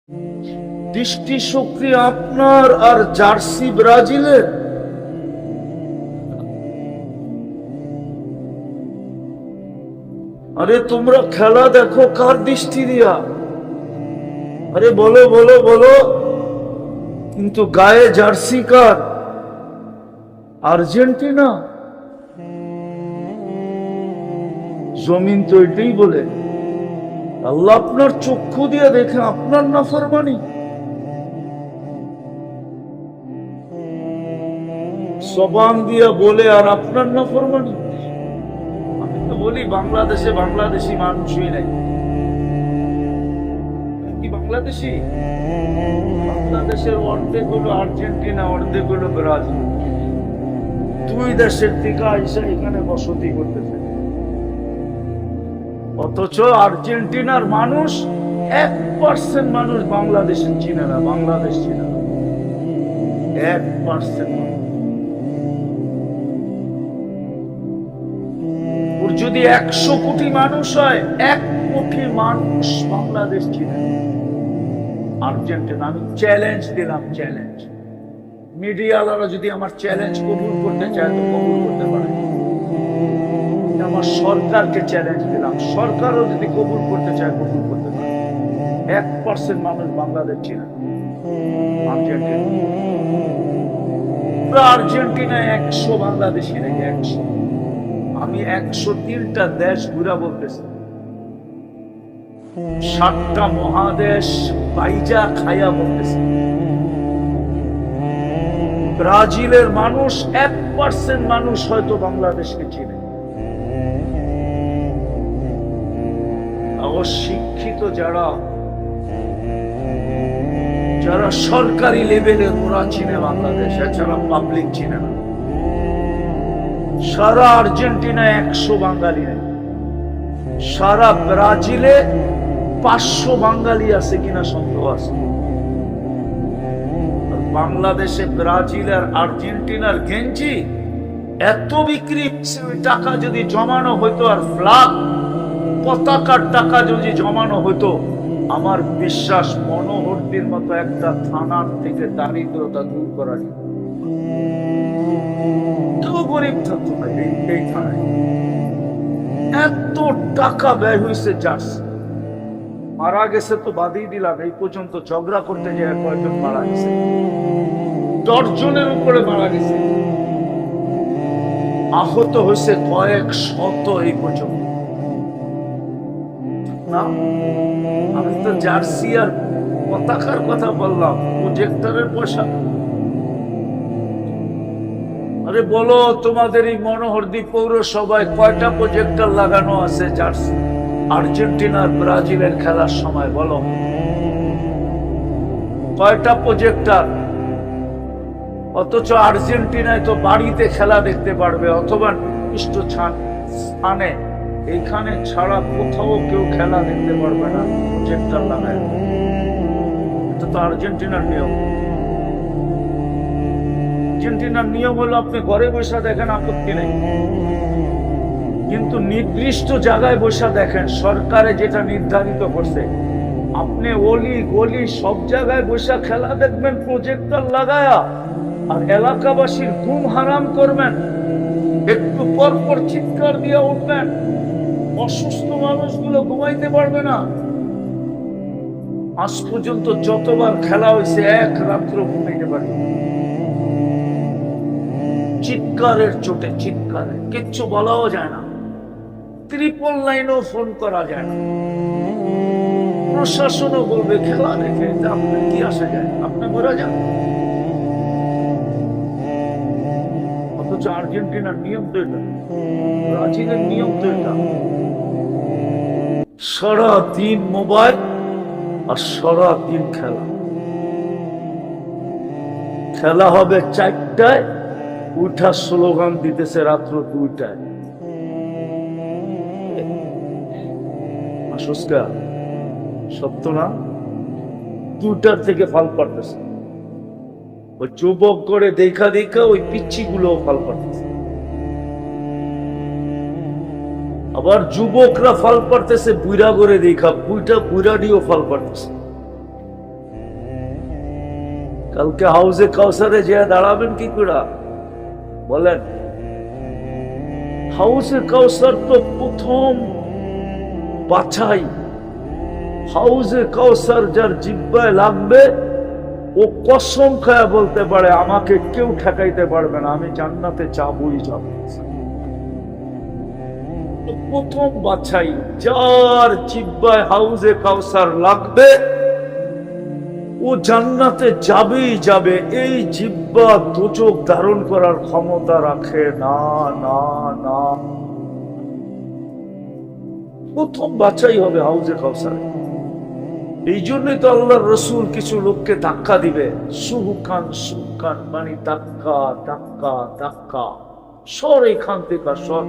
দৃষ্টি শক্তি আপনার আর জার্সি ব্রাজিলের। আরে তোমরা খেলা দেখো কার দৃষ্টি দিয়া? আরে বলো বলো বলো, কিন্তু গায়ে জার্সি কার? আর্জেন্টিনা। জমিন তো এটাই বলে। আল্লাহ আপনার চক্ষু দিয়ে দেখে আপনার নাফরমানি। জবান দিয়া বলে আর আপনার নাফরমানি। আমি তো বলি বাংলাদেশে বাংলাদেশি মানুষই নাই। কি বাংলাদেশি? বাংলাদেশের অর্ধেক হলো আর্জেন্টিনা, অর্ধেক হলো ব্রাজিল। দুই দেশের থেকে আইসা এখানে বসতি করতেছে। অথচ আর্জেন্টিনার মানুষ 1% মানুষ বাংলাদেশের চিনে না, বাংলাদেশ চিনে না 1%। ওর যদি 100 কোটি মানুষ হয়, 1 কোটি মানুষ বাংলাদেশ চিনে না, আর্জেন্টিনা। আমি চ্যালেঞ্জ দিলাম, চ্যালেঞ্জ। মিডিয়াওয়ালারা যদি আমার চ্যালেঞ্জ কবুল করতে চায় তো কবুল করতে পারে। আমার সরকারকে চ্যালেঞ্জ দিলাম, সরকারও যদি কবুল করতে চায় কবুল করতে পারে। 1% মানুষ বাংলাদেশ চিনে আর্জেন্টিনায় 100 বাংলাদেশি নাকি 100। আমি 103টা দেশ ঘুরা বলতেছি, 7টা মহাদেশ বাইজা খাইয়া বলতেছি। ব্রাজিলের মানুষ 1% মানুষ হয়তো বাংলাদেশকে চিনে। শিক্ষিত যারা যারা সরকারি লেভেলের, ওরা চিনে বাংলাদেশ, এছাড়া পাবলিক চিনে না। সারা আর্জেন্টিনায় 100 বাঙালি নেই, সারা ব্রাজিলে 500 বাঙালি আছে কিনা সন্দেহ আছে। বাংলাদেশে ব্রাজিল আর আর্জেন্টিনার গেঞ্জি এত বিক্রি, ওই টাকা যদি জমানো হইতো আর ফ্ল্যাগ পতাকার টাকা যদি জমানো হতো, আমার বিশ্বাস মনোহরদীর মতো একটা থানার থেকে দারিদ্রতা দূর করা যেত। কেউ গরিব থাকতো না এই থানায়। এত টাকা ব্যয় হয়েছে জার্সি। মারা গেছে তো বাদই দিলাম, এই পর্যন্ত ঝগড়া করতে যে কয়েকজন মারা গেছে, 10 জনের উপরে মারা গেছে। আহত হয়েছে কয়েক শত এই পর্যন্ত। না, আমি তো জার্সি আর পতাকার কথা বললাম, প্রজেক্টরের পয়সা। আরে বলো, তোমাদের এই মনোহরদী পৌরসভায় কয়টা প্রজেক্টর লাগানো আছে জার্সি আর্জেন্টিনার ব্রাজিলের খেলার সময়? বলো কয়টা প্রজেক্টর? অথচ আর্জেন্টিনায় তো বাড়িতে খেলা দেখতে পারবে, অথবা নির্দিষ্ট স্থানে, এইখানে ছাড়া কোথাও কেউ খেলা দেখতে পারবে না প্রজেক্টর লাগায়। এটা তো আর্জেন্টিনার নিয়ম। আর্জেন্টিনার নিয়ম হলো আপনি ঘরে বসে দেখেন, আপত্তি নেই, কিন্তু নির্দিষ্ট জায়গায় বসে দেখেন। সরকারে যেটা নির্ধারিত করছে, আপনি অলি গলি সব জায়গায় বসে খেলা দেখবেন প্রজেক্টর লাগায়া, আর এলাকাবাসীর ঘুম হারাম করবেন, একটু পর পর চিৎকার দিয়ে উঠবেন, অসুস্থ মানুষগুলো ঘুমাইতে পারবে না। আজ পর্যন্ত যতবার খেলা হয়েছে, এক রাত্র ঘুমাইতে পারি। চিৎকারের চোটে, চিৎকারে কিচ্ছু বলাও যায় না, 3 লাইনও ফোন করা যায় না। প্রশাসনও বলবে খেলা দেখে আপনার কি আসা যায়, আপনি মরে যান। অথচ আর্জেন্টিনার নিয়ম তো এটা, ব্রাজিলের নিয়ম তো এটা। সারাদিন মোবাইল আর সারাদিন খেলা। খেলা হবে 4টায়, উঠা স্লোগান দিতেছে রাত্র 2টায়। সত্য না? 2টার থেকে ফাল পারতেছে। ওই যুবক করে দেখা দেখা ওই পিচ্ছি গুলো ফাল পারতেছে। আবার যুবকরা ফাল পারতেছে বুইরা করে দেখা, বুইটা বুইরা দিয়েও ফাল পারতেছে। কালকে হাউজে কাউসারে যে দাঁড়াবেন কি করে বলেন? হাউজে কাউসার তো প্রথম বাছাই। হাউজে কাউসার যার জিহ্বায় লাগবে ও কসম খায়া বলতে পারে আমাকে কেউ ঠেকাইতে পারবে না, আমি জান্নাতে যাবই যাব। প্রথম বাছাই যার জিহ্বায় হাউজে কাউসার লাগবে ও জান্নাতে যাবেই যাবে। এই জিহ্বা দোজখ ধারণ করার ক্ষমতা রাখে না, না, না। প্রথম বাছাই হবে হাউজে কাউসার। এই জন্যই তো আল্লাহর রাসূল কিছু লোককে ধাক্কা দিবে, সুহুকান সুহুকান, মানে ধাক্কা ধাক্কা ধাক্কা, সর এখান থেকে সর,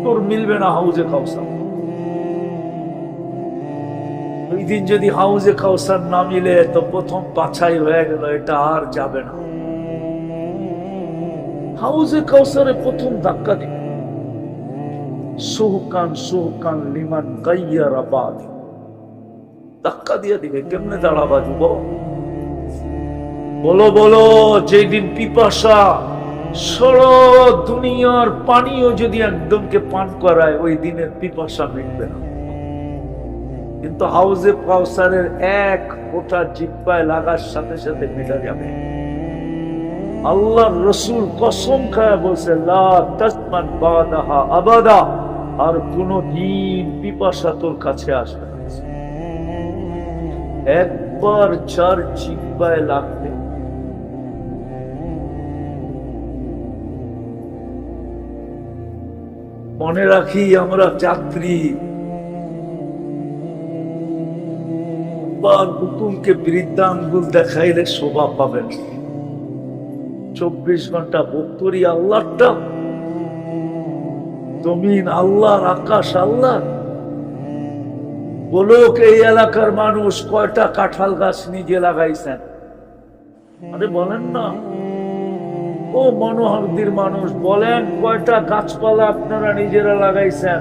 তোর মিলবে না হাউজে কাউসার। ওই দিন যদি হাউজে কাউসার না মিলে তো প্রথম বাছাই হয়ে গেল, এটা আর যাবে না। হাউজে কাউসারে প্রথম ধাক্কা দিবে, সুহুকান সুহুকান লিমান গাইয়ারা বাদ, ধাক্কা দিয়ে দিবে। কেমনে দাঁড়াবা যুবক? বলো বলো। যেদিন পিপাসা সারা দুনিয়ার পানিও যদি একদমকে পান করায়, ওই দিনের পিপাসা মিটবে না। কিন্তু হাউজে কাউসারের এক ফোঁটা জিহ্বায় লাগার সাথে সাথে মিটা যাবে। আল্লাহর রাসূল কসম খায় বলছে, লা তাসমান বাদাহা আবাদা, আর কোন দিন পিপাসা তোর কাছে আসবে না। একবার যার জিহ্বায় লাগবে, মনে রাখি আমরা যাত্রী। হুকুমকে বৃদ্ধাঙ্গুল দেখাইলে শোভা পাবেন। 24 ঘন্টা ভক্তরি আল্লাহটা, জমিন আল্লাহর, আকাশ আল্লাহ। বলুক এই এলাকার মানুষ কয়টা কাঁঠাল গাছ নিজে লাগাইছেন? আরে বলেন না। ও মনোহরদীর মানুষ বলেন, কয়টা গাছপালা আপনারা নিজেরা লাগাইছেন?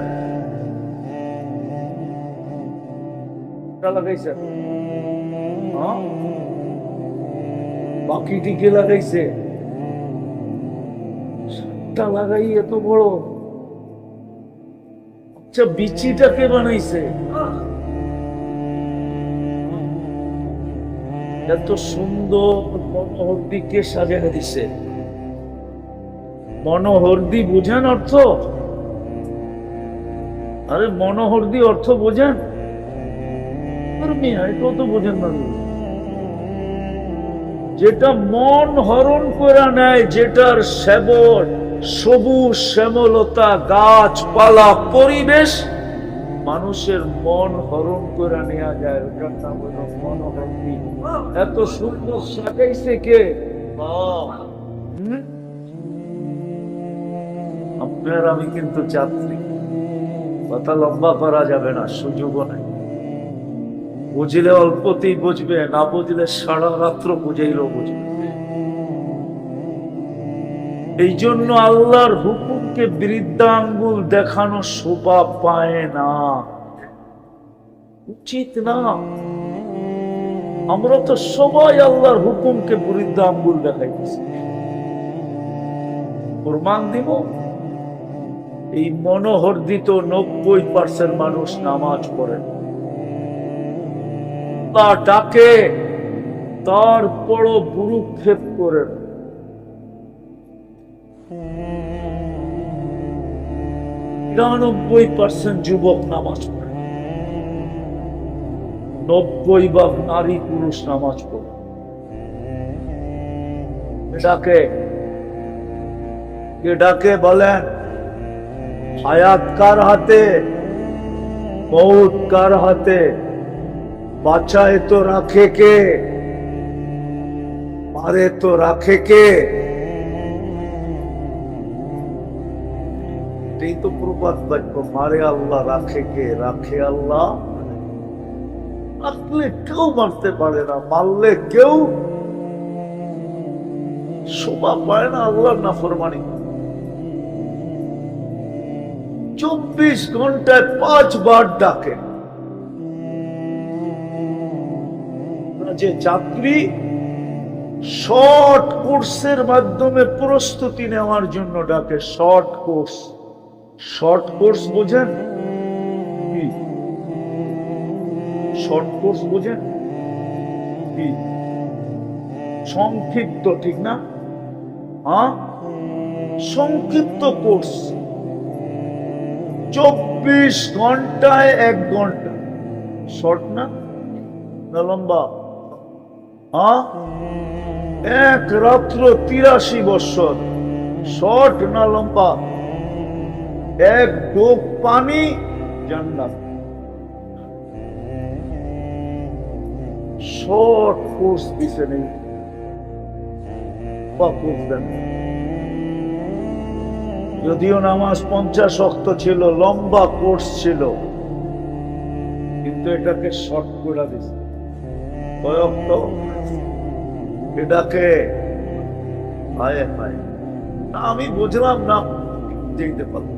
লাগাইছেন? বাকিটি কে লাগাইছে? লাগাই এত বড়। আচ্ছা, বিচিটা কে বানাইছে? এত সুন্দর মনোহরদি কে সাজিয়ে দিছে? মনোহরদি বুঝেন অর্থ? আরে মনোহরদি অর্থ বোঝেন? এটাও তো বোঝেন না। যেটা মন হরণ করে নেয়, যেটার সেবন সবুজ শ্যামলতা, গাছপালা, পরিবেশ মানুষের মন হরণ করে নেওয়া যায়, ওটার নাম হলো মনোহরদি। এত সুন্দর সাজাইছে কে? আপনার আমি কিন্তু যাত্রী, কথা লম্বা করা যাবে না, সুযোগও নাই। বুঝলে অল্পতেই বুঝবে, না বুঝলে সারা রাত্র বুঝাইলেও বুঝবে। এই জন্য আল্লাহর হুকুমকে বৃদ্ধাঙ্গুল দেখানো শোভা পায় না, উচিত না। আমরা তো সবাই আল্লাহর হুকুমকে বৃদ্ধাঙ্গুল দেখাইতেছি। প্রমাণ দিব, এই মনোহরদিত 90% মানুষ নামাজ পড়ে, তা ডাকে, তারপরও ভ্রুক্ষেপ করে। 99% যুবক নামাজ পড়ে, 90 নারী পুরুষ নামাজ পড়ে। ডাকে কে? ডাকে বলেন? হায়াত কার হাতে, মৌত কার হাতে? বাঁচায় তো রাখে কে, মারে তো রাখে কে? এই তো প্রবাদ বাক্য, মারে আল্লাহ, রাখে কে? রাখে আল্লাহ। রাখলে কেউ মারতে পারে না, মারলে কেউ শোভা পায় না আল্লাহর নাফরমানি। 24 ঘন্টায় 5 বার ডাকে। যে যাত্রী শর্ট কোর্সের মাধ্যমে প্রস্তুতি নেওয়ার জন্য ডাকে। শর্ট কোর্স, শর্ট কোর্স বোঝেন কি? শর্ট কোর্স বোঝেন কি? সংক্ষিপ্ত, ঠিক না? হ্যাঁ, সংক্ষিপ্ত কোর্স। 24 ঘন্টায় 1 ঘন্টা। শর্ট না, না লম্বা? হ্যাঁ, এক রাত্র 83 বছর। শর্ট না লম্বা? এক ডোব পানি জান্নাত। শর্ট কোর্স দিছে নেই, যদিও নামাজ 50 ওয়াক্ত ছিল, লম্বা কোর্স ছিল, কিন্তু এটাকে শর্ট করে দিছে। কয় ওয়াক্ত? এটাকে হায় হায়, আমি বুঝলাম না, দেখতে পাবো।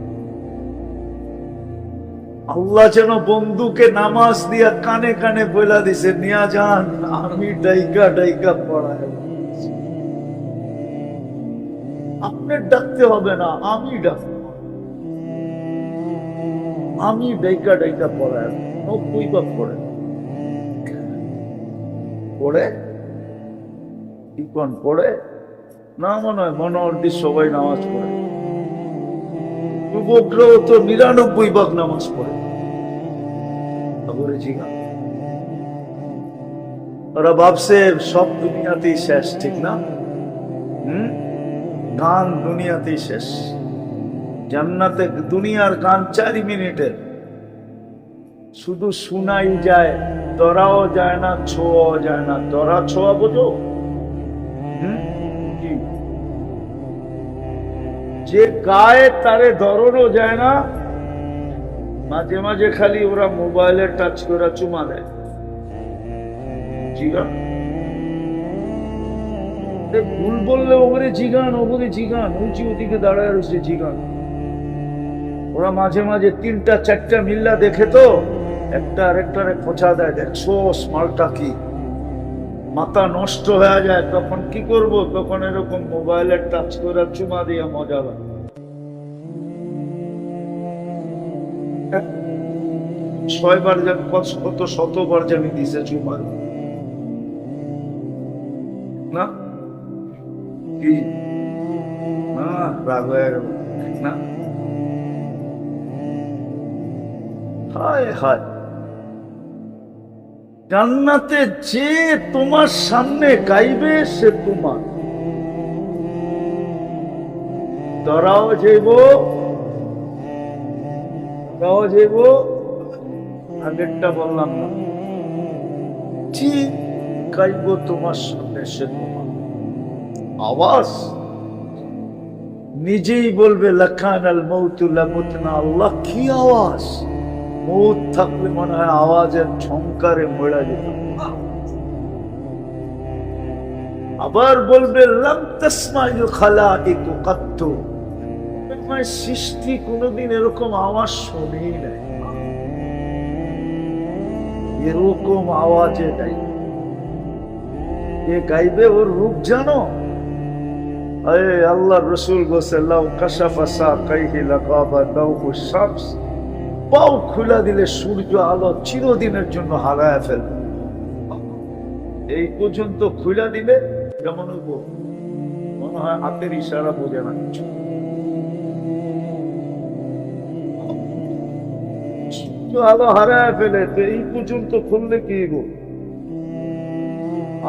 আল্লাহ যেন বন্ধুকে নামাজ দিয়া কানে কানে বইলা দিছে, নিয়া যান, আমি ডাইকা ডাইকা পড়ায়। আপনার ডাকতে হবে না, আমি ডাকবো। আমি ডাইকা ডাইকা পড়ায় 90 বার পড়ে পড়ে ইকন পড়ে না, মনে হয় মনোহরদি সবাই নামাজ পড়ে। যুবকরাও তো 99 ভাগ নামাজ পড়ে। ওরা ভাবছে সব দুনিয়াতেই শেষ, ঠিক না? গান দুনিয়াতেই শেষ। জান্নাতে দুনিয়ার গান 4 মিনিটের, শুধু শোনাই যায়, ধরাও যায় না, ছোঁয়াও যায় না। ধরা ছোঁয়া বোঝো? যে গায়ে তারে ধরানো যায় না, মাঝে মাঝে খালি ওরা মোবাইলে টাচ করে চুমা দেয়। জিগান ভুল বললে ওপরে জিগান, ওপরে জিগান, উঁচি ওদিকে দাঁড়ায় রয়েছে জিগান। ওরা মাঝে মাঝে 3টা 4টা মিল্লা দেখে তো একটা আরেকটারে খোঁচা দেয়, দেখছো স্মালটা কি, মাথা নষ্ট হয়ে যায়। তখন কি করব? তখন এরকম মোবাইলে টাচ করে চুমা দিয়ে মজা লাগে। 6 বার জানি কত 100 বার জানি দিছে চুমা না, কি না রাগ হয়ে গেল না? হায় হায়, জান্নাতে যে তোমার সামনে গাইবে সে তোমার। ধরাও যাইব, ধরাও যাইব, আগেরটা বললাম না, ঠিক গাইব তোমার সামনে সে তোমার। আওয়াজ নিজেই বলবে লাকান আল মাউতু লামুতনা। আল্লাহ, কি আওয়াজ! মৌত থাকলে মনে হয় আওয়াজের ঝংকারে মরা যেত। আবার বলবে লাম তাসমাইল খালাইকু কাত্তু। সৃষ্টি কোনদিন এরকম আওয়াজ শুনেই নাই, এরকম আওয়াজে নাই। এ গাইবে, ওর রূপ জানো? আল্লাহ রসুল বলছে লাউ কাশাফা সাকাইহি লাগাবা দাউহু শামস। পাও খুলে দিলে সূর্য আলো চিরদিনের জন্য হারায় ফেলবে। এই পর্যন্ত খুলে দিলে যেমন মনে হয় হাতের ইশারা বোঝে না, আলো হারায় ফেলে। তো এই পর্যন্ত খুললে কি গো?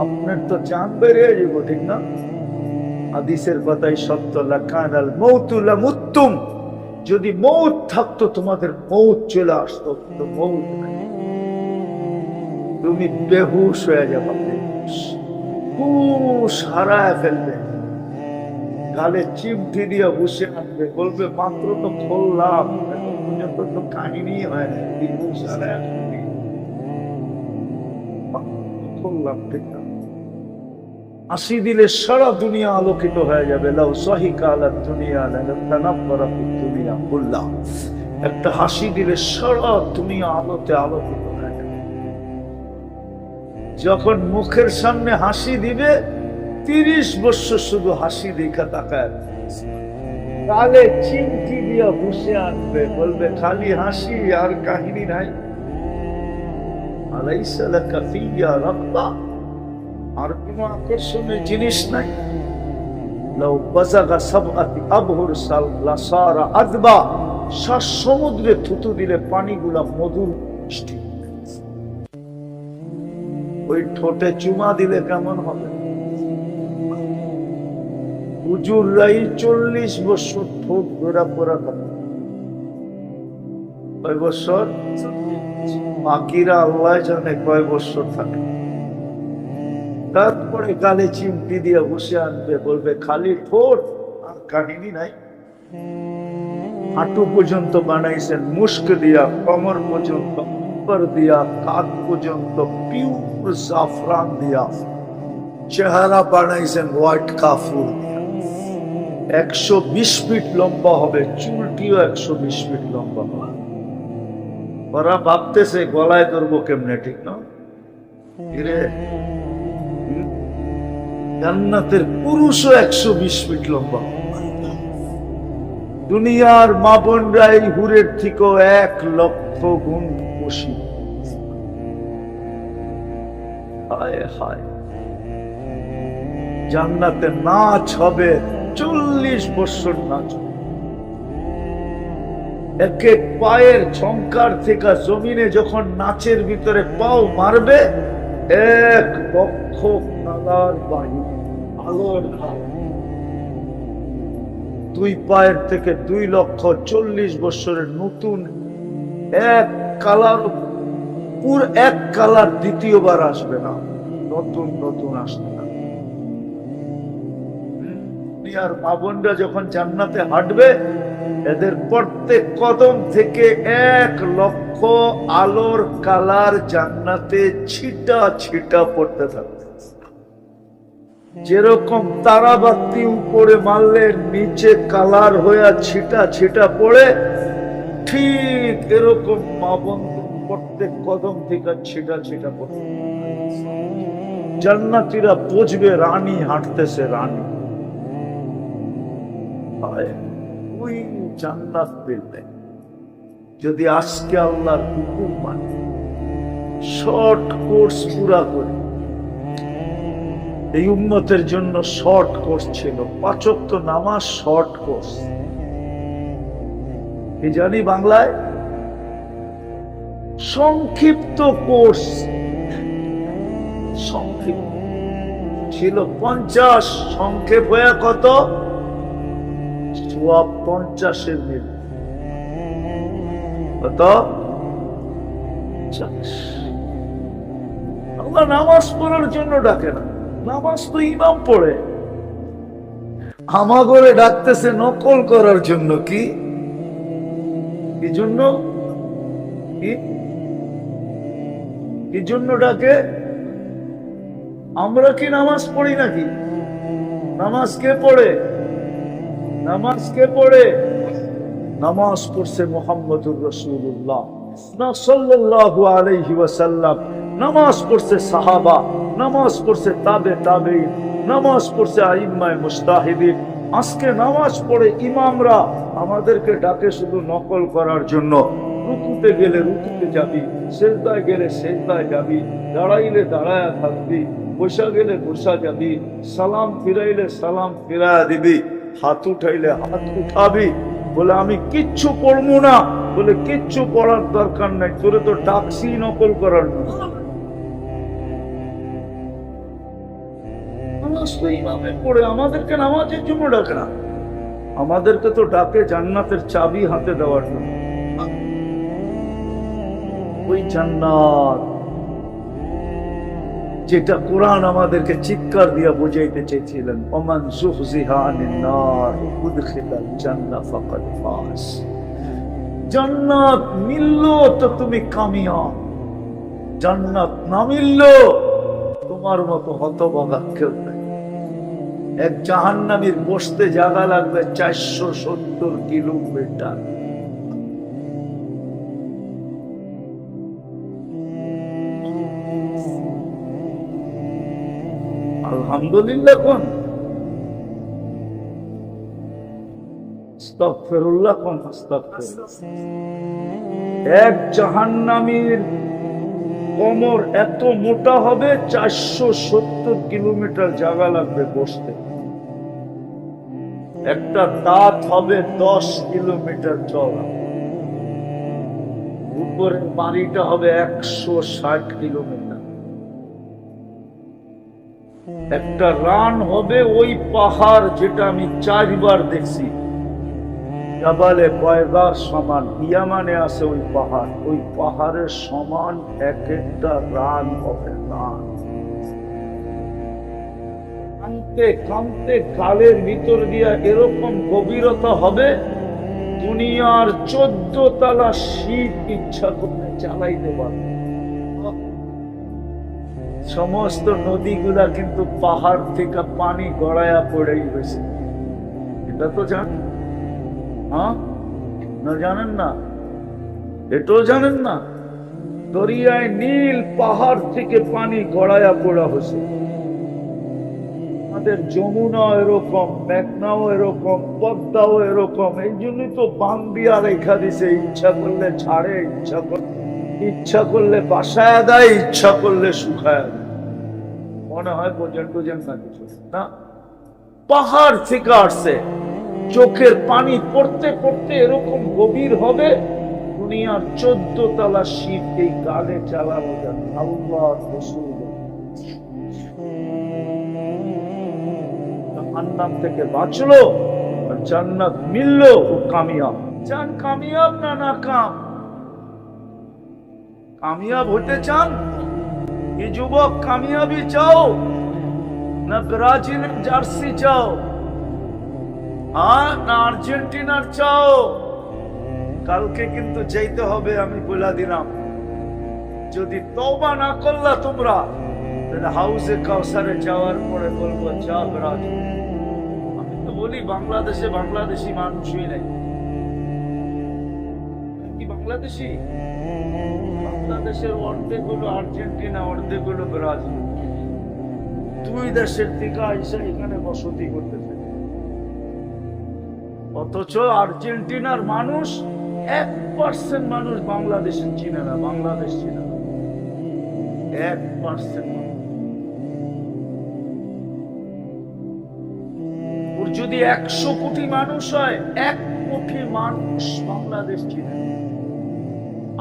আপনার তো চাঁদ বেরিয়ে যাবো, ঠিক না? হাদিসের কথাই সত্য, লাকান আল মাউতু লামুত্তুম। যদি মৌত থাকতো তোমাদের মৌত চলে আসতো, কিন্তু মৌত নাই। তুমি বেহুশ হয়ে যাবে, হুশ হারায় ফেলবে, গালে চিমটি দিয়ে বসে আনবে, বলবে মাত্র তো খুললাম, এখন পর্যন্ত তো কাহিনী হয় না, খুললাম, ঠিক না? হাসি দিলে সারা দুনিয়া আলোকিত হয়ে যাবে। লাউ সাহিকা আলা দুনিয়া লাতানাফারা ফিদ দুনিয়া কুল্লাহ। একটা হাসি দিলে সারা দুনিয়া আলোতে আলোকিত হয়ে যাবে। যখন মুখের সামনে হাসি দিবে, 30 বছর শুধু হাসি দেখা তাকায়, কালে চিমটি দিয়া বসে আনবে, বলবে খালি হাসি আর কাহিনী নাই। আলাইসা লাকা ফিয়া রাব্বা, আর কোন আকর্ষণের জিনিস নাই। লাউ বাযাগা সাবআতি আবহুর লাসারা আযবা, 7 সমুদ্রে থুতু দিলে পানিগুলা মধুর মিষ্টি। ওই ঠোঁটে চুমা দিলে কেমন হবে? হুজুররাই 40 বছর ঠোঁট ঘোরা পোড়া থাকে। কয় বছর? বাকিরা আল্লাহ জানে কয় বছর থাকে। তারপরে গালে চিমটি দিয়ে বসে আনবে, বলবে খালি ঠোঁট আর কাহিনী নাই। হাঁটু পর্যন্ত বানাইছেন মুস্ক দিয়া, কমর পর্যন্ত দিয়া, কাঁধ পর্যন্ত পিওর জাফরান দিয়া, চেহারা বানাইছেন হোয়াইট কাফুর দিয়া। 120 ফিট লম্বা হবে, চুলটিও 120 ফিট লম্বা হবে। ওরা ভাবতেছে গলায় ধরবো কেমনে, ঠিক না? জান্নাতের পুরুষও 120 ফিট লম্বা। দুনিয়ার মা বোনরা এই হুরের থেকেও 1 লক্ষ গুণ বেশি। হায় হায়, জান্নাতে নাচ হবে 40 বছর নাচ। এক এক পায়ের ঝংকার থেকে জমিনে যখন নাচের ভিতরে পাও মারবে, 1 লক্ষ কালার বাহির আলোর হাওয়া। 2 পায়ের থেকে 2 লক্ষ 40 বছরের নতুন 1 কালার, পুরো 1 কালার দ্বিতীয়বার আসবে না, নতুন নতুন আসবে না। আর মা বোনরা যখন জান্নাতে হাঁটবে, এদের প্রত্যেক কদম থেকে 1 লক্ষ আলোর কালার জান্নাতে ছিটা ছিটা পড়তে থাকবে। যেরকম তারাবাতি উপরে মারলে নিচে কালার হয়ে ছিটা ছিটা পড়ে, ঠিক এরকম মা বোন প্রত্যেক কদম থেকে ছিটা ছিটা পড়তে। জান্নাতীরা বুঝবে রানী হাঁটতেছে, রানী। ওই জান্নাত পেলে যদি আজকে আল্লাহর হুকুম মানে শর্ট কোর্স পুরা করে, এই উম্মতের জন্য শর্ট কোর্স ছিল। 5 ওয়াক্ত নামাজ শর্ট কোর্স, কি জানি বাংলায় সংক্ষিপ্ত কোর্স। সংক্ষিপ্ত ছিল 50, সংক্ষেপ হয়ে কত? 50-এর মিল কত? 50। আল্লাহ নামাজ পড়ার জন্য ডাকে না, নামাজ তো ইমাম পড়ে। আমাগরে ডাকতেছে নকল করার জন্য। কি জন্য? কি জন্য ডাকে? আমরা কি নামাজ পড়ি নাকি? নামাজ কে পড়ে? নামাজ কে পড়ে? নামাজ পড়ছে মুহাম্মদুর রাসূলুল্লাহ সাল্লাল্লাহু আলাইহি ওয়াসাল্লাম, নামাজ পড়ছে সাহাবা, নামাজ পড়ছে তাবে তাবেঈন, নামাজ পড়ছে আইম্মায়ে মুজতাহিদিন। আজকে নামাজ পড়ে ইমামরা আমাদেরকে ডাকে শুধু নকল করার জন্য। রুকুতে গেলে রুকুতে যাবি, সিজদায় গেলে সিজদায় যাবি, দাঁড়াইলে দাঁড়ায়া থাকবি, বসা গেলে বসা যাবি, সালাম ফিরাইলে সালাম ফিরায়া দিবি, হাত উঠাইলে হাত উঠাবি। বলে আমি কিচ্ছু পড়বো না, বলে কিচ্ছু পড়ার দরকার নাই, তোরে তো ডাকছি নকল করার জন্য। ইমামে পড়ে আমাদেরকে নামাজের জন্য ডাকে না, আমাদেরকে তো ডাকে জান্নাতের চাবি হাতে দেওয়ার জন্য। ওই জান্নাত যেটা কোরআন আমাদেরকে চিৎকার দিয়া বুঝাইতে চেয়েছিলেন, ওমান যুহজিহা আনিন নার উদখিলাল জান্নাহ ফাকাদ ফাজ। জান্নাত মিললো তো তুমি কামিয়াব, জান্নাত না মিললো তোমার মতো হতভাগা কেউ নাই। এক জাহান্নামীর বসতে জায়গা লাগবে 470 কিলোমিটার। আলহামদুলিল্লাহ কোন, আস্তাগফিরুল্লাহ কোন, আস্তাগফিরুল্লাহ। এক জাহান্নামীর কোমর এত মোটা হবে 470 কিলোমিটার জায়গা লাগবে বসতে। একটা দাঁত হবে 10 কিলোমিটার চওড়া। উপরের বাড়িটা হবে 160 কিলোমিটার। একটা রান হবে ওই পাহাড় যেটা আমি 4 বার দেখছি, জাবালে পয়গার সমান, ইয়ামানে আছে ওই পাহাড়। ওই পাহাড়ের সমান এক একটা রান হবে, রান। কাঁদতে কাঁদতে গালের ভিতর দিয়া এরকম গভীরতা হবে, দুনিয়ার 14 তলা শীত ইচ্ছা করলে চালাইতে পারবে। সমস্ত নদীগুলা কিন্তু পাহাড় থেকে পানি গড়াইয়া পড়েই গেছে। এটা তো জানেন, হ্যাঁ না জানেন না? এটাও জানেন না? দরিয়ায় নীল পাহাড় থেকে পানি গড়াইয়া পড়া হয়েছে। আমাদের যমুনা এরকম, মেঘনাও এরকম, পদ্মাও এরকম। এই জন্যই তো বান দিয়া রেখা দিছে, ইচ্ছা করলে ছাড়ে, ইচ্ছা করলে বাসায় দেয়, ইচ্ছা করলে শুকায় দেয়। মনে হয় বোঝেন না কিছু না। পাহাড় থেকে আসছে, চোখের পানি পড়তে পড়তে এরকম গভীর হবে, দুনিয়ার 14 তলা শীত এই গালে চালানো যাবে। আল্লাহ রাসূল জাহান্নাম থেকে বাঁচলো আর জান্নাত মিললো, ও কামিয়াব। চান কামিয়াব না নাকাম? কামিয়াব হতে চান? এই যুবক কামিয়াবি চাও না ব্রাজিলের জার্সি চাও, না আর্জেন্টিনার চাও? কালকে কিন্তু যেতে হবে, আমি বলে দিলাম। যদি তওবা না করলা তোমরা, তাহলে হাউসে কাউসারে যাওয়ার পরে বলবো যা ব্রাজিল। আমি তো বলি বাংলাদেশে বাংলাদেশি মানুষই নাই। কি বাংলাদেশি? বাংলাদেশের অর্ধেক হলো আর্জেন্টিনা, অর্ধেক হলো ব্রাজিল। দুই দেশের থেকে এসে এখানে বসতি করতেছে। অথচ আর্জেন্টিনার মানুষ 1% মানুষ বাংলাদেশে চিনে না, বাংলাদেশ চিনে না। 1% ওর যদি 100 কোটি মানুষ হয়, 1 কোটি মানুষ বাংলাদেশ চিনে না,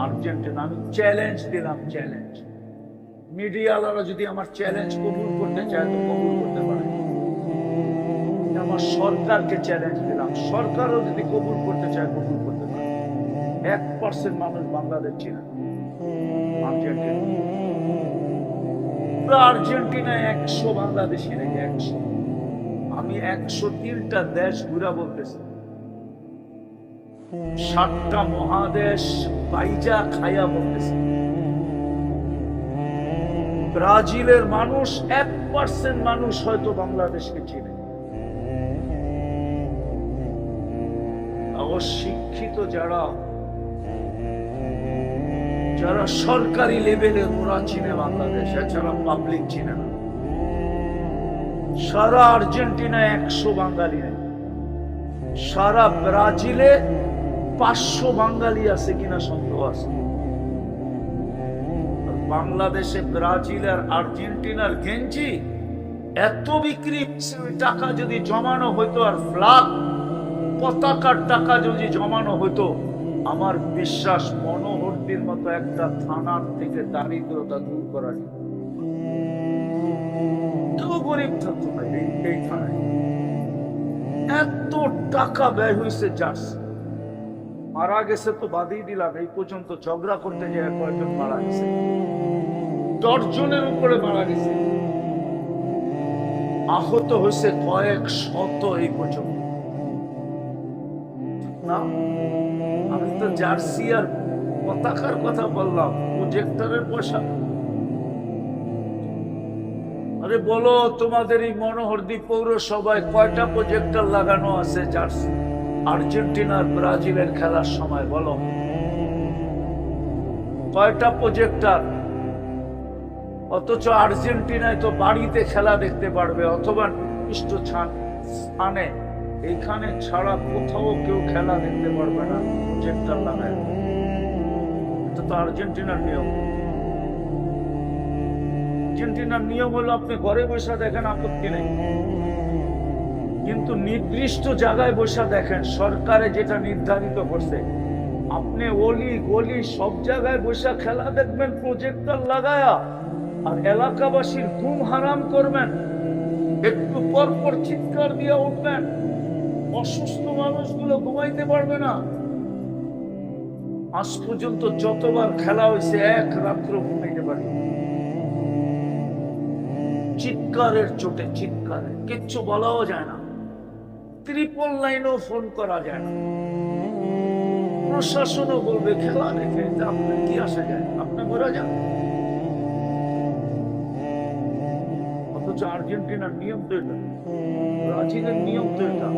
আর্জেন্টিনা। আমি চ্যালেঞ্জ দিলাম, চ্যালেঞ্জ। মিডিয়াওয়ালারা যদি আমার চ্যালেঞ্জ কবুল করতে চায় তো কবুল করতে পারে। আমার সরকারকে চ্যালেঞ্জ দিলাম, সরকারও যদি কবুল করতে চায় কবুল করতে পারে। 1% মানুষ বাংলাদেশ চিনে আর্জেন্টিনা। আর্জেন্টিনায় 100 বাংলাদেশি নাকি 100। আমি 103টা দেশ ঘুরা বলতেছি, 7টা মহাদেশ বাইজা খায়া বলতেছি। ব্রাজিলের মানুষ 1% মানুষ হয়তো বাংলাদেশকে চিনে। শিক্ষিত যারা যারা সরকারি লেভেলে, ওরা চিনে বাংলাদেশ, এছাড়া পাবলিক চিনে না। সারা আর্জেন্টিনায় 100 বাঙালি নেই, সারা ব্রাজিলে 500 বাঙালি আছে কিনা সন্দেহ আছে। বাংলাদেশে ব্রাজিল আর আর্জেন্টিনার গেঞ্জি এত বিক্রি, টাকা যদি জমানো হইতো আর ফ্ল্যাগ পতাকার টাকা যদি জমানো হতো, আমার বিশ্বাস মনোহরদীর মতো একটা থানার থেকে দারিদ্রতা দূর করা যেত। গরিব থাকতো না এই থানায়। এত টাকা ব্যয় হয়েছে জার্সি। মারা গেছে তো বাদই দিলাম, এই পর্যন্ত ঝগড়া করতে যে কয়েকজন মারা গেছে, 10 জনের উপরে মারা গেছে। আহত হয়েছে কয়েক শত এই পর্যন্ত। আমি তো জার্সি আর পতাকার কথা বললাম, প্রজেক্টরের পয়সা। আরে বলো, তোমাদের এই মনোহরদী পৌরসভায় কয়টা প্রজেক্টর লাগানো আছে জার্সি আর্জেন্টিনার ব্রাজিলের খেলার সময়? বলো কয়টা প্রজেক্টর? অথচ আর্জেন্টিনায় তো বাড়িতে খেলা দেখতে পারবে অথবা নির্দিষ্ট স্থানে, এখানে ছাড়া কোথাও কেউ খেলা দেখতে পারবে না প্রজেক্টর লাগায়। এটা তো আর্জেন্টিনার নিয়ম। আর্জেন্টিনার নিয়ম হলো আপনি ঘরে বসে দেখেন, আপত্তি নেই, কিন্তু নির্দিষ্ট জায়গায় বসে দেখেন। সরকারে যেটা নির্ধারিত করছে, আপনি অলি গলি সব জায়গায় বসে খেলা দেখবেন প্রজেক্টর লাগায়া, আর এলাকাবাসীর ঘুম হারাম করবেন, একটু পর পর চিৎকার দিয়ে উঠবেন, অসুস্থ মানুষগুলো ঘুমাইতে পারবে না। আজ পর্যন্ত যতবার খেলা হয়েছে এক রাত্র ঘুমাইতে পারি, চিৎকারের চোটে, চিৎকারে কিচ্ছু বলাও যায় না, ট্রিপল লাইনও ফোন করা যায় না, প্রশাসনও বলবে খেলা দেখে আপনার কি আসা যায়, আপনি মরা যান। অথচ আর্জেন্টিনার নিয়ম তো এটা, ব্রাজিলের নিয়ম তো এটা।